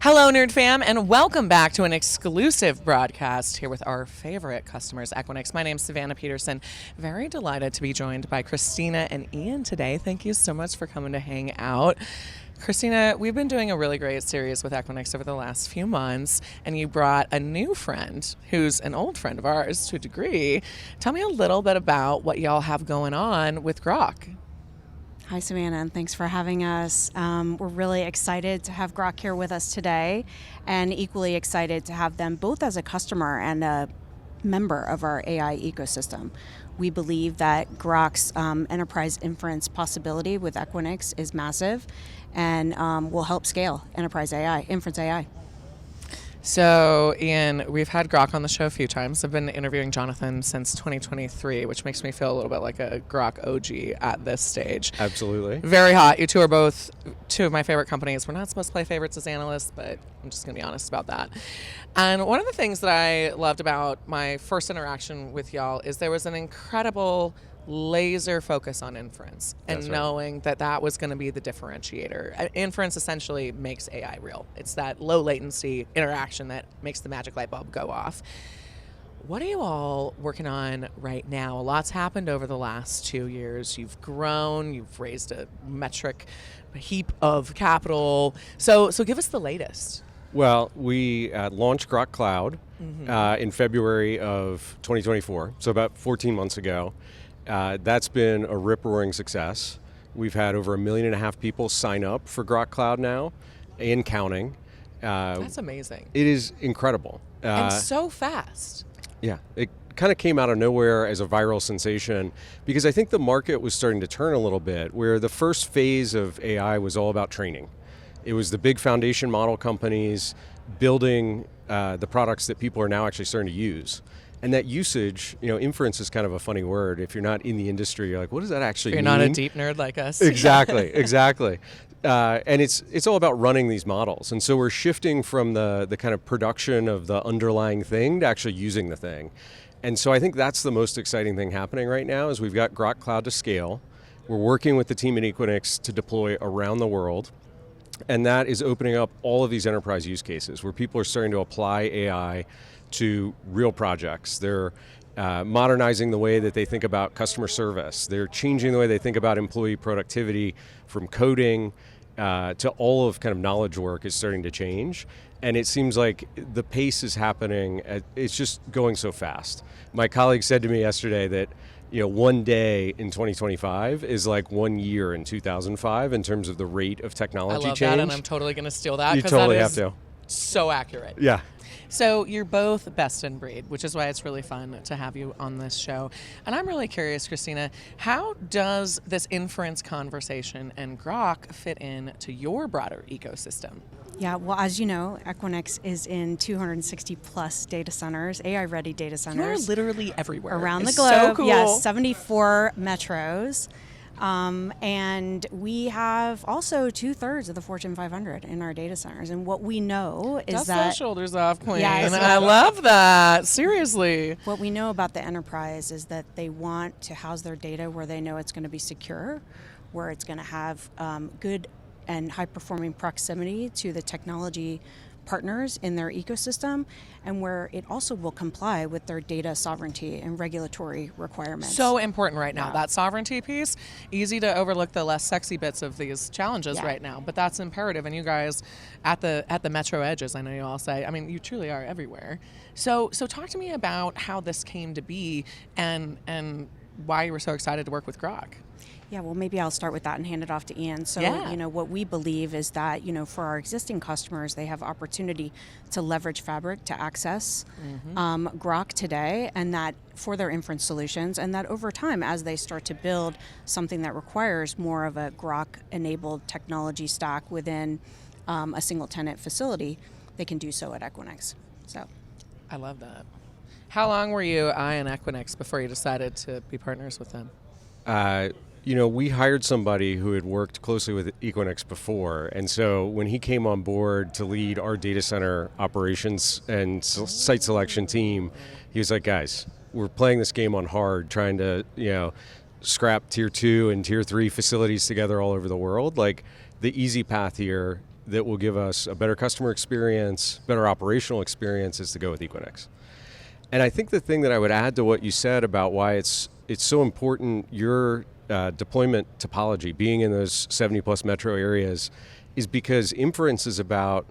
Hello, Nerd Fam, and welcome back to an exclusive broadcast here with our favorite customers, Equinix. My name's Savannah Peterson. Very delighted to be joined by Christina and Ian today. Thank you so much for coming to hang out. Christina, we've been doing a really great series with Equinix over the last few months, and you brought a new friend who's an old friend of ours to a degree. Tell me a little bit about what y'all have going on with Groq. Hi, Savannah, and thanks for having us. We're really excited to have Groq here with us today, and equally excited to have them both as a customer and a member of our AI ecosystem. We believe that Groq's enterprise inference possibility with Equinix is massive and will help scale enterprise AI, inference AI. So, Ian, we've had Groq on the show a few times. I've been interviewing Jonathan since 2023, which makes me feel a little bit like a Groq OG at this stage. Absolutely. Very hot. You two are both two of my favorite companies. We're not supposed to play favorites as analysts, but I'm just going to be honest about that. And one of the things that I loved about my first interaction with y'all is there was an incredible laser focus on inference and knowing that that was going to be the differentiator. Inference essentially makes AI real. It's that low latency interaction that makes the magic light bulb go off. What are you all working on right now? A lot's happened over the last 2 years. You've grown, you've raised a metric heap of capital. So give us the latest. Well, we launched Groq Cloud in February of 2024, so about 14 months ago. That's been a rip-roaring success. We've had over 1.5 million people sign up for Groq Cloud now, and counting. That's amazing. It is incredible. And so fast. Yeah, it kind of came out of nowhere as a viral sensation because I think the market was starting to turn a little bit, where the first phase of AI was all about training. It was the big foundation model companies building the products that people are now actually starting to use. And that usage, inference is kind of a funny word. If you're not in the industry, you're like, what does that actually mean? If you're not a deep nerd like us. Exactly, exactly. And it's all about running these models. And so we're shifting from the kind of production of the underlying thing to actually using the thing. And so I think that's the most exciting thing happening right now is we've got Groq Cloud to scale. We're working with the team at Equinix to deploy around the world. And that is opening up all of these enterprise use cases where people are starting to apply AI to real projects. They're modernizing the way that they think about customer service. They're changing the way they think about employee productivity from coding to all of kind of knowledge work is starting to change. And it seems like the pace is happening, it's just going so fast. My colleague said to me yesterday that one day in 2025 is like 1 year in 2005 in terms of the rate of technology change. I love that, and I'm totally going to steal that. You totally that have is to. So accurate. Yeah. So you're both best in breed, which is why it's really fun to have you on this show. And I'm really curious, Christina, how does this inference conversation and Groq fit in to your broader ecosystem? Yeah, well, as you know, Equinix is in 260 plus data centers, AI-ready data centers. You're literally everywhere. Around the It's globe. so cool. Yes, 74 metros. And we have also 2/3 of the Fortune 500 in our data centers. And what we know is Dust that those shoulders off, Queen. Yes. I love that. Seriously. what we know about the enterprise is that they want to house their data where they know it's going to be secure, where it's going to have good and high-performing proximity to the technology partners in their ecosystem, and where it also will comply with their data sovereignty and regulatory requirements. So important right now, that sovereignty piece. Easy to overlook the less sexy bits of these challenges right now, but that's imperative. And you guys at the metro edges, I know you all say, I mean, you truly are everywhere. So talk to me about how this came to be and why you were so excited to work with Groq. Yeah, well, maybe I'll start with that and hand it off to Ian. So, what we believe is that, for our existing customers, they have opportunity to leverage Fabric to access Groq today, and that for their inference solutions, and that over time, as they start to build something that requires more of a Groq-enabled technology stack within a single tenant facility, they can do so at Equinix. So, I love that. How long were you eyeing Equinix before you decided to be partners with them? We hired somebody who had worked closely with Equinix before, and so when he came on board to lead our data center operations and site selection team, he was like, guys, we're playing this game on hard, trying to, scrap tier 2 and tier 3 facilities together all over the world. Like, the easy path here that will give us a better customer experience, better operational experience, is to go with Equinix. And I think the thing that I would add to what you said about why it's so important, your deployment topology, being in those 70 plus metro areas, is because inference is about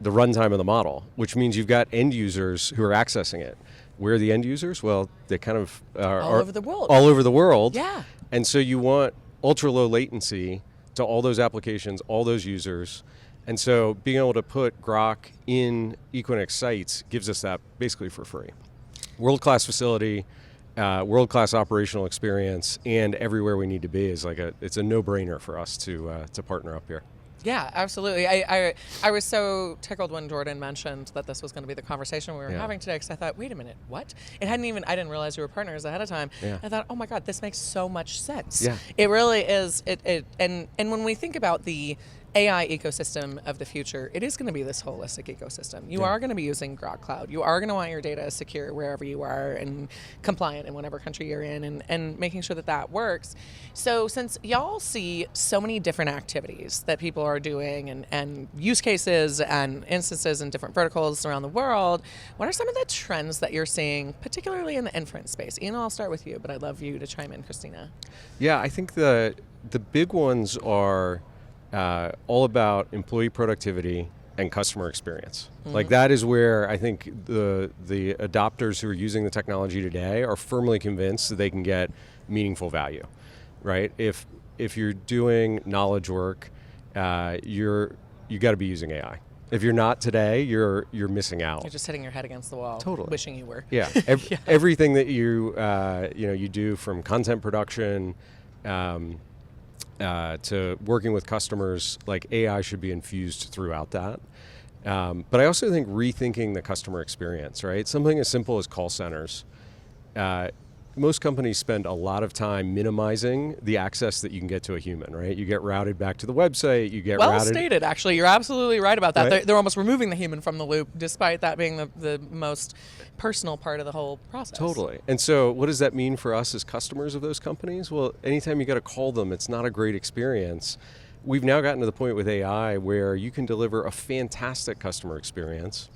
the runtime of the model, which means you've got end users who are accessing it. Where are the end users? Well, they kind of are all over the world. All over the world. Yeah. And so you want ultra low latency to all those applications, all those users. And so being able to put Groq in Equinix sites gives us that basically for free. World-class facility, world-class operational experience, and everywhere we need to be is it's a no-brainer for us to partner up here. Yeah, absolutely. I was so tickled when Jordan mentioned that this was going to be the conversation we were having today, because I thought, wait a minute, what? I didn't realize we were partners ahead of time. Yeah. I thought, oh my God, this makes so much sense. Yeah. It really is. And when we think about the AI ecosystem of the future, it is going to be this holistic ecosystem. You are going to be using Groq Cloud. You are going to want your data secure wherever you are and compliant in whatever country you're in, and making sure that that works. So since y'all see so many different activities that people are doing and use cases and instances in different verticals around the world, what are some of the trends that you're seeing, particularly in the inference space? Ian, I'll start with you, but I'd love you to chime in, Christina. Yeah, I think the big ones are all about employee productivity and customer experience. Like that is where I think the adopters who are using the technology today are firmly convinced that they can get meaningful value, right? If you're doing knowledge work, you got to be using AI. If you're not today, you're missing out. You're just hitting your head against the wall, totally, wishing you were. Yeah, everything that you do, from content production to working with customers, like AI should be infused throughout that. But I also think rethinking the customer experience, right? Something as simple as call centers. Most companies spend a lot of time minimizing the access that you can get to a human, right? You get routed back to the website, you get well stated, actually. You're absolutely right about that. Right? They're almost removing the human from the loop, despite that being the most personal part of the whole process. Totally. And so what does that mean for us as customers of those companies? Well, anytime you got to call them, it's not a great experience. We've now gotten to the point with AI where you can deliver a fantastic customer experience,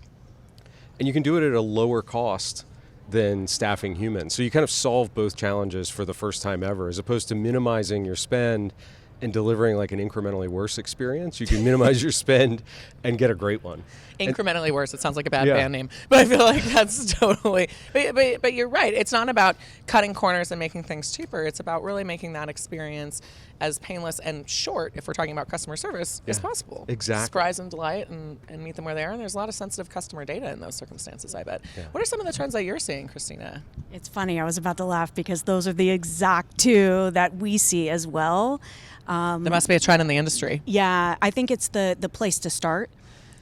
and you can do it at a lower cost than staffing humans. So you kind of solve both challenges for the first time ever, as opposed to minimizing your spend and delivering like an incrementally worse experience. You can minimize your spend and get a great one. Incrementally worse. It sounds like a bad band name, but I feel like that's totally. But you're right. It's not about cutting corners and making things cheaper. It's about really making that experience as painless and short, if we're talking about customer service, as possible. Exactly. Surprise and delight and meet them where they are. And there's a lot of sensitive customer data in those circumstances, I bet. Yeah. What are some of the trends that you're seeing, Christina? It's funny. I was about to laugh because those are the exact two that we see as well. There must be a trend in the industry. Yeah, I think it's the place to start.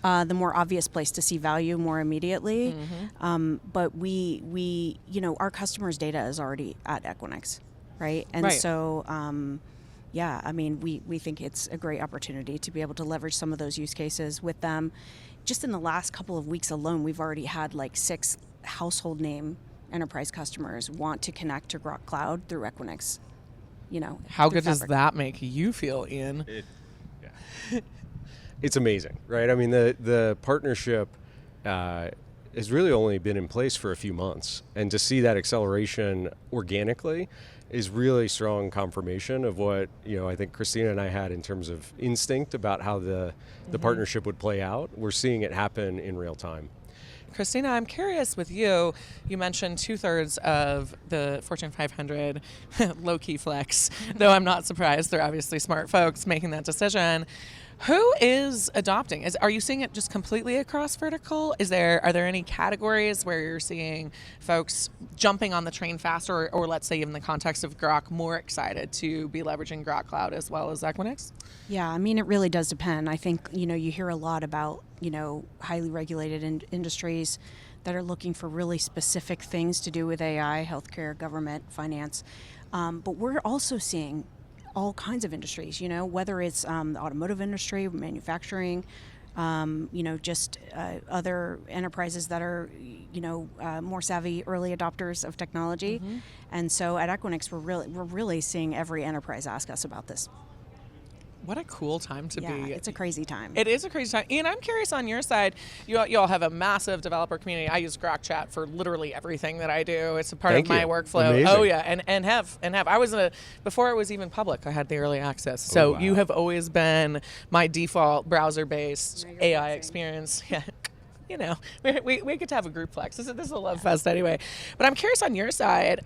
The more obvious place to see value more immediately. But we our customers' data is already at Equinix, right? And so, yeah, I mean, we think it's a great opportunity to be able to leverage some of those use cases with them. Just in the last couple of weeks alone, we've already had like 6 household name enterprise customers want to connect to Groq Cloud through Equinix. How good does that make you feel, Ian? It's amazing, right? I mean, the partnership has really only been in place for a few months, and to see that acceleration organically is really strong confirmation of what I think Christina and I had in terms of instinct about how the partnership would play out. We're seeing it happen in real time. Christina, I'm curious with you. You mentioned 2/3 of the Fortune 500, low-key flex, though I'm not surprised. They're obviously smart folks making that decision. Who is adopting? Are you seeing it just completely across vertical? Are there any categories where you're seeing folks jumping on the train faster, or let's say in the context of Groq, more excited to be leveraging Groq Cloud as well as Equinix? Yeah, I mean, it really does depend. I think, you hear a lot about, highly regulated industries that are looking for really specific things to do with AI, healthcare, government, finance. But we're also seeing all kinds of industries, whether it's the automotive industry, manufacturing, just other enterprises that are, more savvy early adopters of technology. And so at Equinix, we're really seeing every enterprise ask us about this. What a cool time to be. It's a crazy time. It is a crazy time. Ian, I'm curious on your side. You all have a massive developer community. I use Groq Chat for literally everything that I do. It's a part of my workflow. Amazing. Oh yeah, and have. I was before it was even public. I had the early access. So wow. you have always been my default browser-based AI experience. Yeah. You know, we get to have a group flex. This is a love fest anyway. But I'm curious on your side,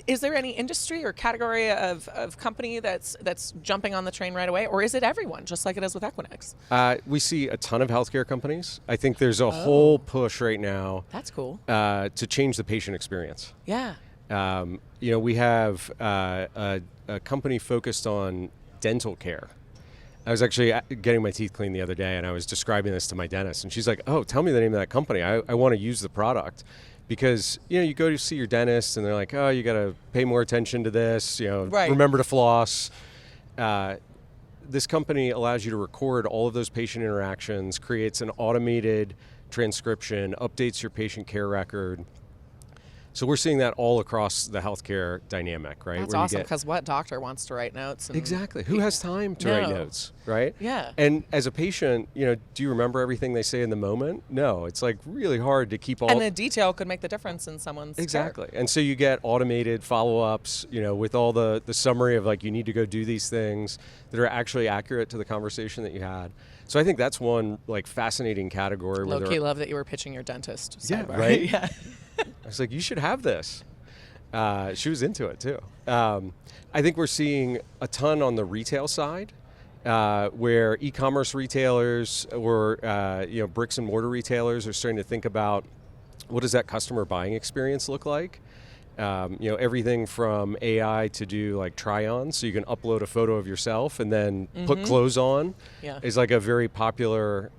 is there any industry or category of company that's jumping on the train right away, or is it everyone, just like it is with Equinix? We see a ton of healthcare companies. I think there's a whole push right now. That's cool. To change the patient experience. Yeah. We have a company focused on dental care. I was actually getting my teeth cleaned the other day, and I was describing this to my dentist, and she's like, "Oh, tell me the name of that company. I want to use the product." Because, you go to see your dentist, and they're like, "Oh, you got to pay more attention to this, right. Remember to floss." This company allows you to record all of those patient interactions, creates an automated transcription, updates your patient care record. So we're seeing that all across the healthcare dynamic, right? That's awesome, because what doctor wants to write notes? Exactly. Who has time to write notes, right? Yeah. And as a patient, do you remember everything they say in the moment? No. It's like really hard to keep all... And the detail could make the difference in someone's Exactly. care. And so you get automated follow-ups, with all the summary of like, you need to go do these things that are actually accurate to the conversation that you had. So I think that's one like fascinating category. Low-key love that you were pitching your dentist. Yeah, sidebar. right? Yeah. I was like, you should have this. She was into it too. I think we're seeing a ton on the retail side, where e-commerce retailers or bricks and mortar retailers are starting to think about what does that customer buying experience look like. Everything from AI to do like try-ons, so you can upload a photo of yourself and then put clothes on, is like a very popular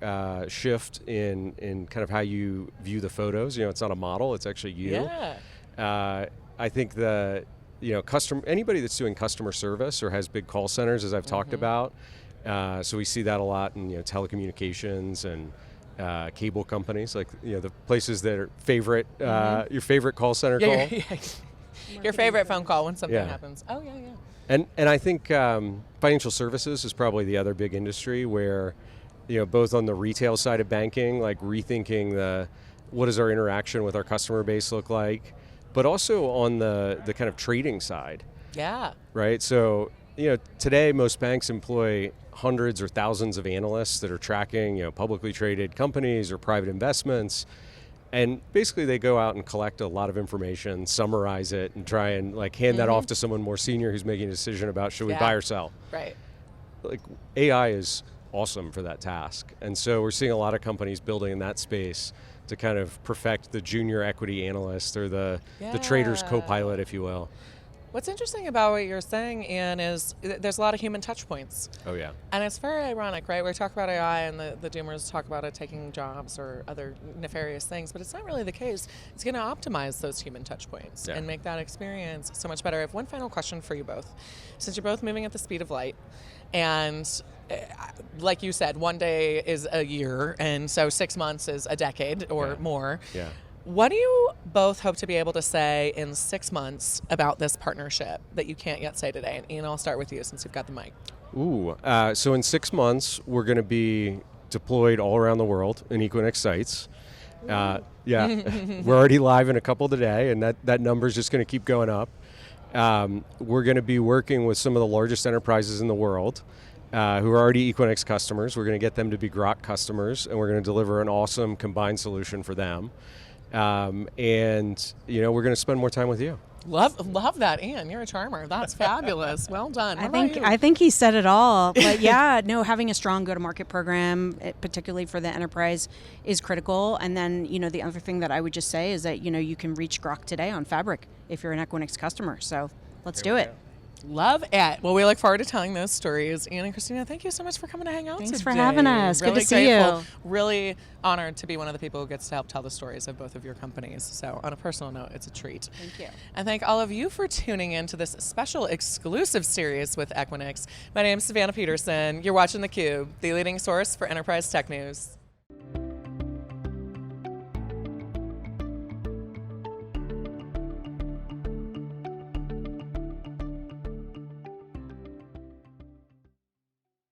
shift in kind of how you view the photos. It's not a model; it's actually you. Yeah. I think anybody that's doing customer service or has big call centers, as I've talked about. So we see that a lot in telecommunications and. Cable companies, like the places that are favorite, your favorite call center call. Yeah. Your favorite phone call when something happens. Oh yeah. And I think financial services is probably the other big industry where, both on the retail side of banking, like rethinking what does our interaction with our customer base look like, but also on the kind of trading side. Yeah. Right. So today most banks employ hundreds or thousands of analysts that are tracking, publicly traded companies or private investments. And basically they go out and collect a lot of information, summarize it, and try and like hand that off to someone more senior who's making a decision about should we buy or sell. Right. Like AI is awesome for that task. And so we're seeing a lot of companies building in that space to kind of perfect the junior equity analyst or the trader's co-pilot, if you will. What's interesting about what you're saying, Ian, is there's a lot of human touch points. Oh, yeah. And it's very ironic, right? We talk about AI and the doomers talk about it taking jobs or other nefarious things, but it's not really the case. It's going to optimize those human touch points and make that experience so much better. I have one final question for you both. Since you're both moving at the speed of light, and like you said, one day is a year, and so 6 months is a decade or more. Yeah. What do you both hope to be able to say in 6 months about this partnership that you can't yet say today? And Ian, I'll start with you since you've got the mic. So in 6 months, we're going to be deployed all around the world in Equinix sites. We're already live in a couple today, and that number is just going to keep going up. We're going to be working with some of the largest enterprises in the world who are already Equinix customers. We're going to get them to be Groq customers, and we're going to deliver an awesome combined solution for them. And we're going to spend more time with you. Love that, Ian. You're a charmer. That's fabulous. Well done. I think he said it all. But having a strong go-to-market program, particularly for the enterprise, is critical. And then the other thing that I would just say is that you can reach Groq today on Fabric if you're an Equinix customer. So let's do it. Love it. Well, we look forward to telling those stories. Ian and Christina, thank you so much for coming to hang out Thanks today. for having us. Really good to see you. Really honored to be one of the people who gets to help tell the stories of both of your companies. So on a personal note, it's a treat. Thank you. And thank all of you for tuning in to this special exclusive series with Equinix. My name is Savannah Peterson. You're watching theCUBE, the leading source for enterprise tech news.